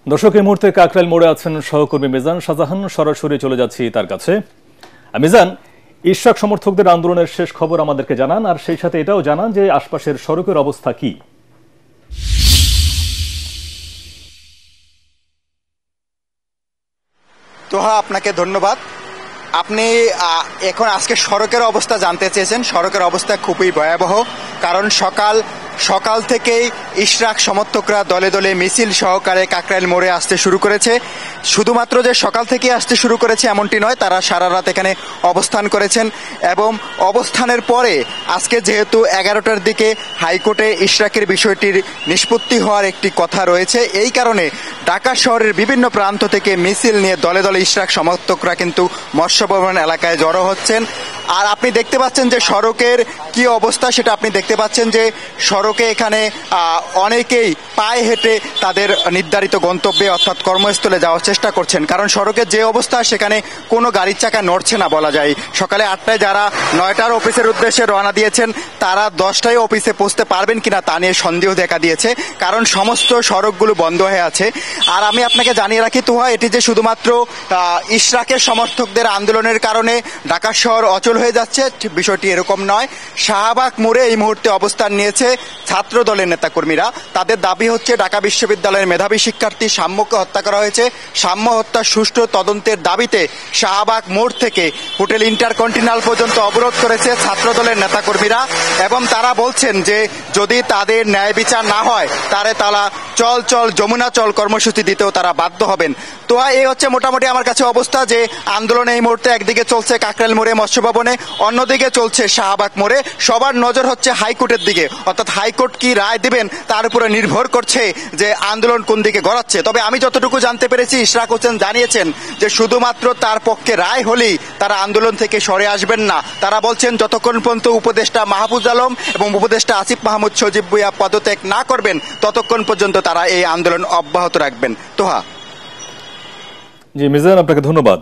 দর্শক এই মুহূর্তে কাকরাইল মোড়ে আছেন সহকর্মী মিজান শাহজাহান। সরাসরি চলে যাচ্ছি তার কাছে। মিজান, ইশরাক সমর্থকদের আন্দোলনের শেষ খবর আমাদেরকে জানান, আর সেই সাথে এটাও জানান যে আশপাশের সড়কের অবস্থা কি। তোহা, আপনাকে ধন্যবাদ। আপনি এখন আজকে সড়কের অবস্থা জানতে চেয়েছেন। সড়কের অবস্থা খুবই ভয়াবহ, কারণ সকাল থেকেই ইশরাক সমর্থকরা দলে দলে মিছিল সহকারে কাকরাইল মোড়ে আসতে শুরু করেছে। শুধুমাত্র যে সকাল থেকে আসতে শুরু করেছে এমনটি নয়, তারা সারা রাত এখানে অবস্থান করেছেন এবং অবস্থানের পরে আজকে যেহেতু 11টার দিকে হাইকোর্টে ইশরাকের বিষয়টির নিষ্পত্তি হওয়ার একটি কথা রয়েছে, এই কারণে ঢাকা শহরের বিভিন্ন প্রান্ত থেকে মিছিল নিয়ে দলে দলে ইশরাক সমর্থকরা কিন্তু মৎস্য ভবন এলাকায় জড়ো হচ্ছেন। আর আপনি দেখতে পাচ্ছেন যে সড়কের কি অবস্থা, সেটা আপনি দেখতে পাচ্ছেন যে সড়কে এখানে অনেকেই পায়ে হেঁটে তাদের নির্ধারিত গন্তব্যে অর্থাৎ কর্মস্থলে যাওয়ার চেষ্টা করছেন, কারণ সড়কের যে অবস্থা সেখানে কোনো গাড়ির চাকা নড়ছে না বলা যায়। সকালে 8টায় যারা 9টার অফিসের উদ্দেশ্যে রওনা দিয়েছেন, তারা 10টায় অফিসে পৌঁছতে পারবেন কিনা তা নিয়ে সন্দেহ দেখা দিয়েছে, কারণ সমস্ত সড়কগুলো বন্ধ হয়ে আছে। আর আমি আপনাকে জানিয়ে রাখি তোহা, এটি যে শুধুমাত্র ইশরাকের সমর্থকদের আন্দোলনের কারণে ঢাকা শহর অচল হয়ে যাচ্ছে বিষয়টি এরকম নয়। শাহবাগ মোড়ে এই মুহূর্তে অবস্থান নিয়েছে ছাত্র দলের নেতাকর্মীরা। তাদের দাবি হচ্ছে ঢাকা বিশ্ববিদ্যালয়ের মেধাবী শিক্ষার্থী সাম্যকে হত্যা করা হয়েছে। সাম্য হত্যার সুষ্ঠু তদন্তের দাবিতে শাহবাগ মোড় থেকে হোটেল ইন্টারকন্টিনেন্টাল পর্যন্ত অবরোধ করেছে ছাত্র দলের নেতাকর্মীরা এবং তারা বলছেন যে যদি তাদের ন্যায় বিচার না হয় তাহলে তারা চল চল যমুনা চল কর্মসূচি দিতেও তারা বাধ্য হবেন। তো এই হচ্ছে মোটামুটি আমার কাছে অবস্থা, যে আন্দোলন এই মুহূর্তে একদিকে চলছে কাকরাইল মোড়ে মৎস্য ভবনে, অন্যদিকে চলছে শাহবাগ মোড়ে। সবার নজর হচ্ছে হাইকোর্টের দিকে, অর্থাৎ হাইকোর্ট কি রায় দিবেন তার উপরে নির্ভর করছে যে আন্দোলন কোন দিকে গড়াচ্ছে। তবে আমি যতটুকু জানতে পেরেছি, ইশরাক হোসেন জানিয়েছেন যে শুধুমাত্র তার পক্ষে রায় হলেই তারা আন্দোলন থেকে সরে আসবেন না। তারা বলছেন যতক্ষণ পর্যন্ত উপদেষ্টা মাহফুজ আলম এবং উপদেষ্টা আসিফ মাহমুদ সজীব ভুইয়া পদত্যাগ না করবেন ততক্ষণ পর্যন্ত তারা এই আন্দোলন অব্যাহত রাখবেন। তোহা। জি মিজান, আপনাকে ধন্যবাদ।